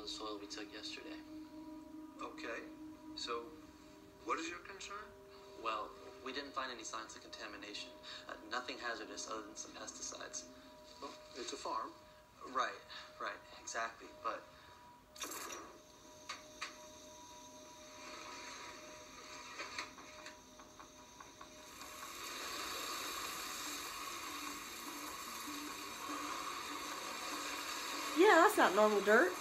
the soil we took yesterday. Okay. So, what is your concern? Well, we didn't find any signs of contamination. Nothing hazardous other than some pesticides. Well, it's a farm. Right, exactly. But yeah, that's not normal dirt.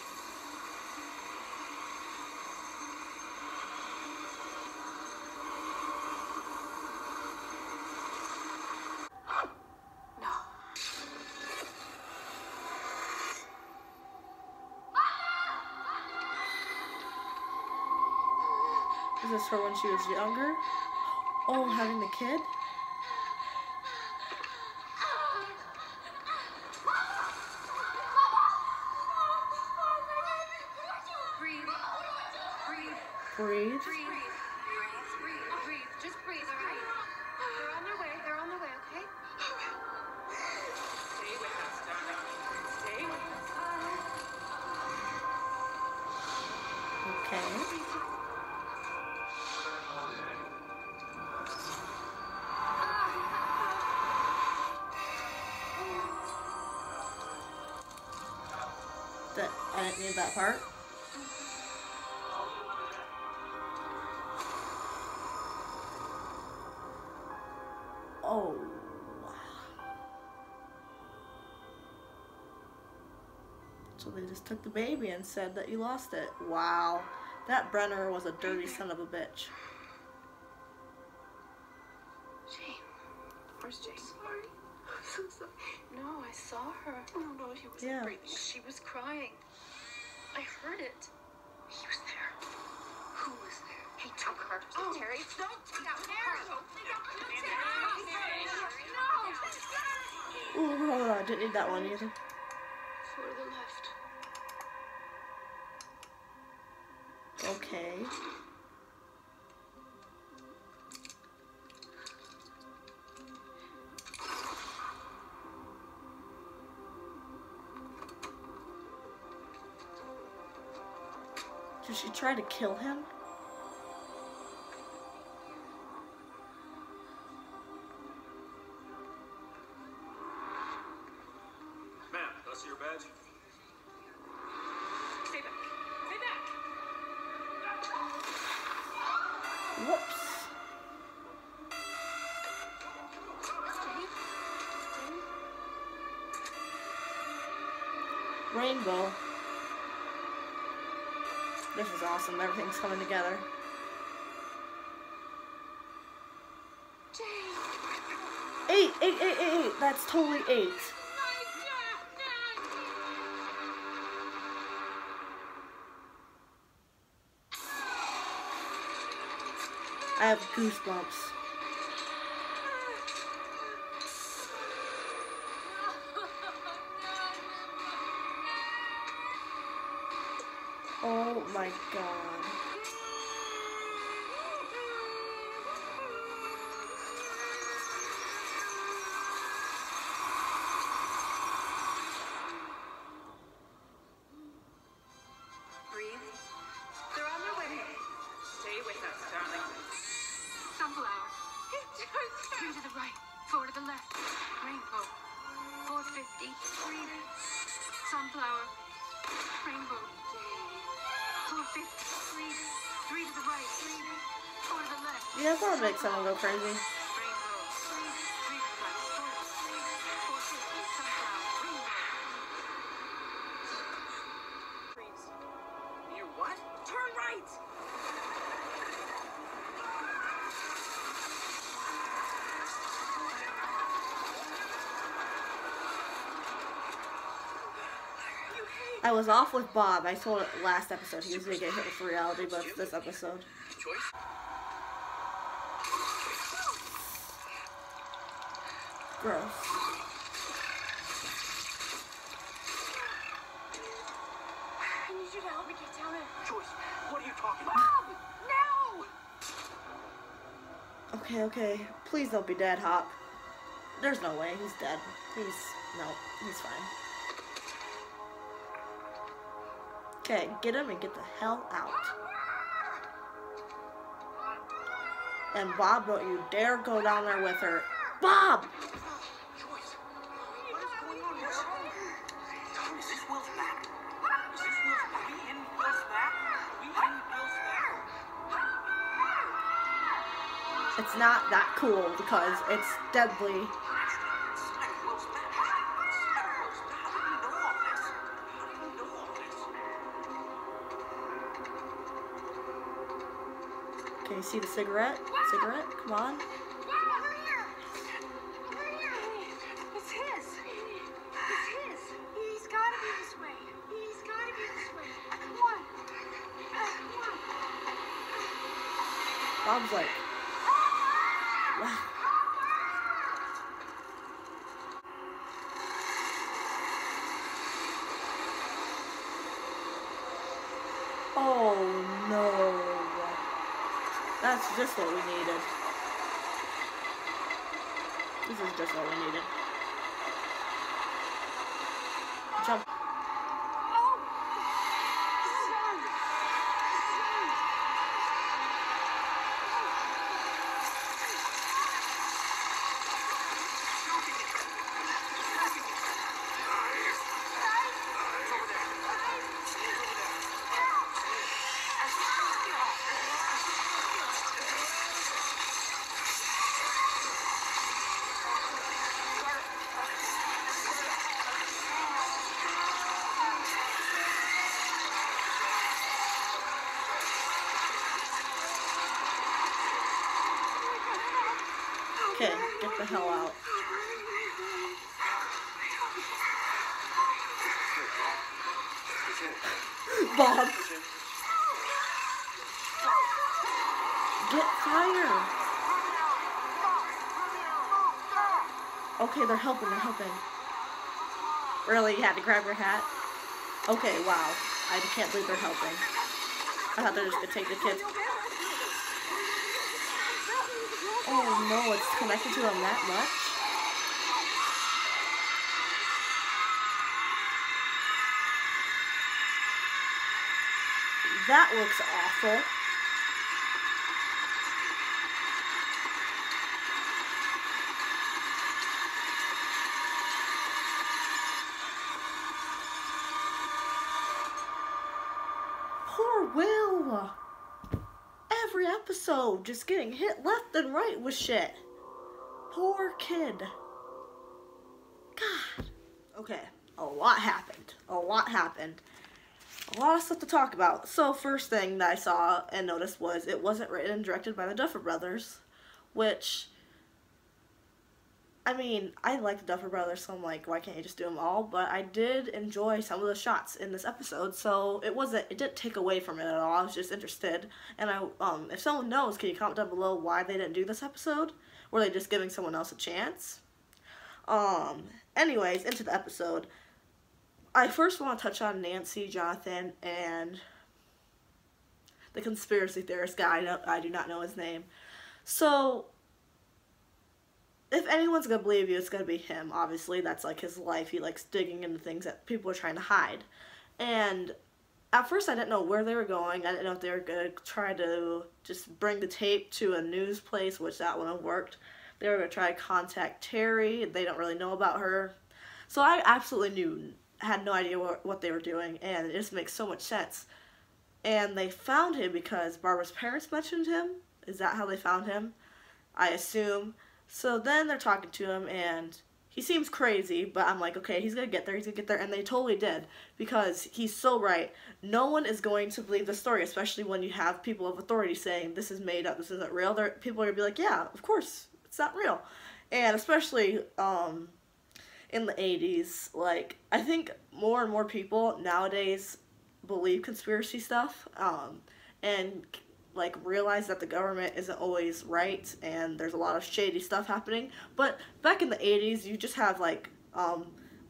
Is this her when she was younger? Oh, having the kid? Breathe. Just breathe, alright? They're on their way, okay? Stay with us, darling. Stay with us. Okay. I didn't need that part. Oh. So they just took the baby and said that you lost it. Wow. That Brenner was a dirty son of a bitch. Jane. Where's Jane? Sorry. I'm so sorry. No, I saw her. Oh no, she wasn't breathing. She was crying. I heard it. He was there. Who was there? He took her. Oh, Terry. Don't take out Terry. No. Ooh, hold on. I didn't need that one either. For the left. Okay. Did she try to kill him? Ma'am, can I see your badge? Stay back. Stay back. Whoops. Rainbow. This is awesome. Everything's coming together. Jane. 8. That's totally 8. I have goosebumps. Oh my god. Breathe. They're on their way. Stay with us, darling. Sunflower. 3 to the right. 4 to the left. Rainbow. 450. Breathe. Sunflower. Rainbow. 450. Breathe. 3 to the right. 4 to the left. Yeah, that would make someone go crazy. Rainbow. 3 to the right. 450. Sunflower. Rainbow. Freeze. You what? Turn right. I was off with Bob. I told it last episode he was going to get hit with reality, but it's this episode. Gross. I need you to help me get down there. Joyce, what are you talking about? Bob! Now! Okay. Please don't be dead, Hop. There's no way. He's dead. No, he's fine. Okay, get him and get the hell out. And Bob, don't you dare go down there with her. Bob! Joyce, what is going on? What's wrong? Is this Will's back? Is this Will's back? Are we in Will's back? Are we in Will's back? It's not that cool because it's deadly. Can you see the cigarette? Cigarette? Come on. Over here! Over here! It's his! It's his! He's gotta be this way! He's gotta be this way! Come on! Come on! Bob's like, wow. Oh no. That's just what we needed. This is just what we needed. Jump. Okay, get the hell out. Bob! Get fire! Okay, they're helping, Really? You had to grab your hat? Okay, wow. I can't believe they're helping. I thought they were just gonna take the kids. Oh no, it's connected to him that much? That looks awful. Poor Will. Every episode just getting hit left and right with shit. Poor kid. God. Okay, a lot happened. A lot of stuff to talk about. So first thing that I saw and noticed was it wasn't written and directed by the Duffer Brothers, which, I mean, I like the Duffer Brothers, so I'm like, why can't you just do them all? But I did enjoy some of the shots in this episode, so it didn't take away from it at all. I was just interested, and if someone knows, can you comment down below why they didn't do this episode? Were they just giving someone else a chance? Anyways, into the episode. I first want to touch on Nancy, Jonathan, and the conspiracy theorist guy. I do not know his name. So, if anyone's going to believe you, it's going to be him, obviously. That's like his life. He likes digging into things that people are trying to hide. And at first I didn't know where they were going. I didn't know if they were going to try to just bring the tape to a news place, which that wouldn't have worked. They were going to try to contact Terry. They don't really know about her. So I absolutely had no idea what they were doing, and it just makes so much sense. And they found him because Barbara's parents mentioned him. Is that how they found him? I assume. So then they're talking to him, and he seems crazy, but I'm like, okay, he's gonna get there, and they totally did, because he's so right. No one is going to believe the story, especially when you have people of authority saying, this is made up, this isn't real. People are gonna be like, yeah, of course, it's not real. And especially, in the 80s, like, I think more and more people nowadays believe conspiracy stuff, and like realize that the government isn't always right, and there's a lot of shady stuff happening. But back in the 80s, you just have like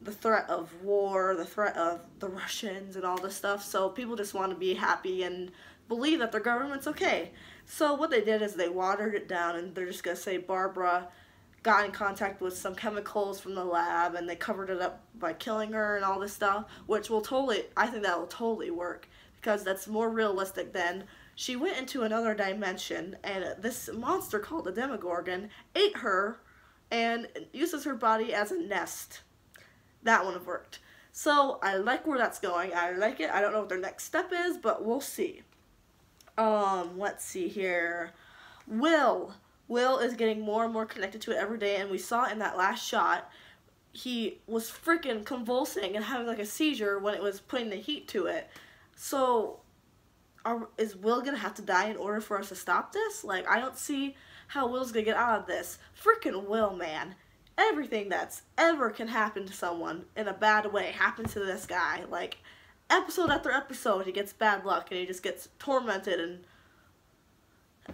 the threat of war, the threat of the Russians and all this stuff, so people just want to be happy and believe that their government's okay. So what they did is they watered it down, and they're just gonna say Barbara got in contact with some chemicals from the lab and they covered it up by killing her and all this stuff, which will totally, I think that will totally work because that's more realistic than she went into another dimension and this monster called the Demogorgon ate her and uses her body as a nest. That would have worked. So I like where that's going. I like it. I don't know what their next step is, but we'll see. Let's see here. Will is getting more and more connected to it every day, and we saw in that last shot, he was freaking convulsing and having like a seizure when it was putting the heat to it. So, is Will gonna have to die in order for us to stop this? Like, I don't see how Will's gonna get out of this. Freaking Will, man. Everything that's ever can happen to someone in a bad way happens to this guy. Like, episode after episode, he gets bad luck and he just gets tormented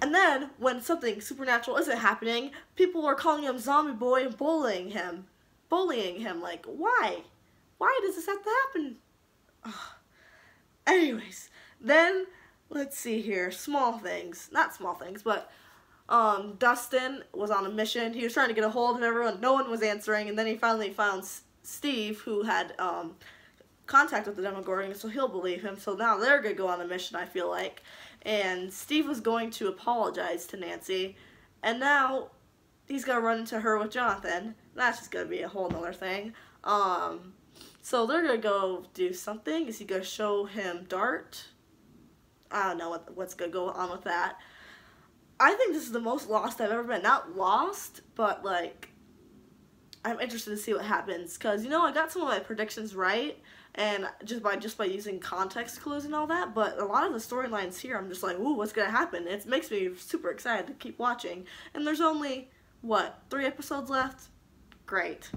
and then, when something supernatural isn't happening, people are calling him Zombie Boy and bullying him. Like, why? Why does this have to happen? Ugh. Anyways, then, let's see here. Small things. Not small things, but Dustin was on a mission. He was trying to get a hold of everyone. No one was answering, and then he finally found Steve, who had contact with the Demogorgon, so he'll believe him. So now they're going to go on a mission, I feel like. And Steve was going to apologize to Nancy, and now he's going to run into her with Jonathan. That's just going to be a whole nother thing. So they're going to go do something. Is he going to show him Dart? I don't know what's going to go on with that. I think this is the most lost I've ever been. Not lost, but like, I'm interested to see what happens. Because, you know, I got some of my predictions right. And just by using context clues and all that, but a lot of the storylines here, I'm just like, ooh, what's gonna happen? It makes me super excited to keep watching. And there's only, what, 3 episodes left? Great.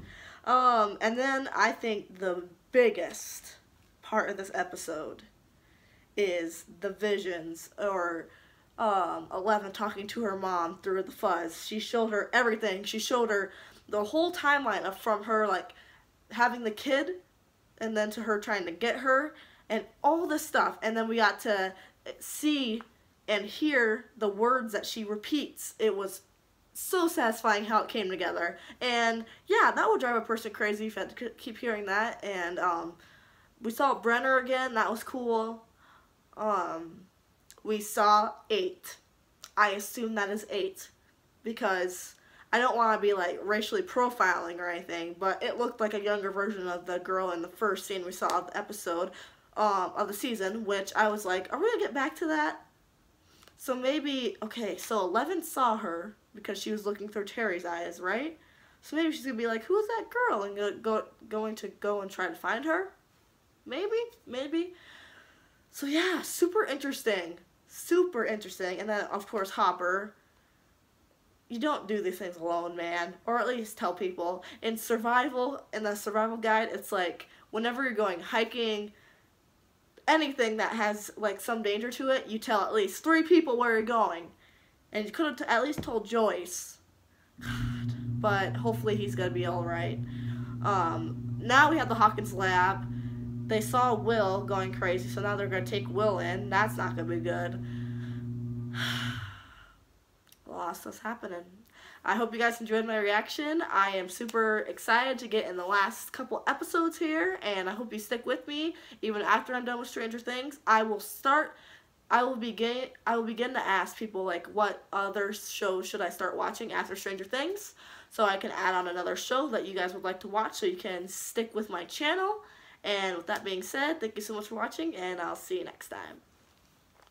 And then I think the biggest part of this episode is the visions, or 11 talking to her mom through the fuzz. She showed her everything. She showed her the whole timeline of from her, like, having the kid, and then to her trying to get her, and all this stuff. And then we got to see and hear the words that she repeats. It was so satisfying how it came together. And yeah, that would drive a person crazy if you had to keep hearing that. And we saw Brenner again. That was cool. We saw 8. I assume that is 8 because I don't want to be like racially profiling or anything, but it looked like a younger version of the girl in the first scene we saw of the episode of the season, which I was like, are we going to get back to that? So maybe, okay, so 11 saw her because she was looking through Terry's eyes, right? So maybe she's going to be like, who is that girl? And going to go and try to find her? Maybe. So yeah, super interesting. And then, of course, Hopper. You don't do these things alone, man. Or at least tell people. In the survival guide, it's like, whenever you're going hiking, anything that has, like, some danger to it, you tell at least 3 people where you're going. And you could have at least told Joyce. But hopefully he's going to be alright. Now we have the Hawkins lab. They saw Will going crazy, so now they're going to take Will in. That's not going to be good. Lost what's happening. I hope you guys enjoyed my reaction. I am super excited to get in the last couple episodes here, and I hope you stick with me even after I'm done with Stranger Things. I will begin to ask people, like, what other shows should I start watching after Stranger Things, so I can add on another show that you guys would like to watch, so you can stick with my channel. And with that being said, thank you so much for watching, and I'll see you next time.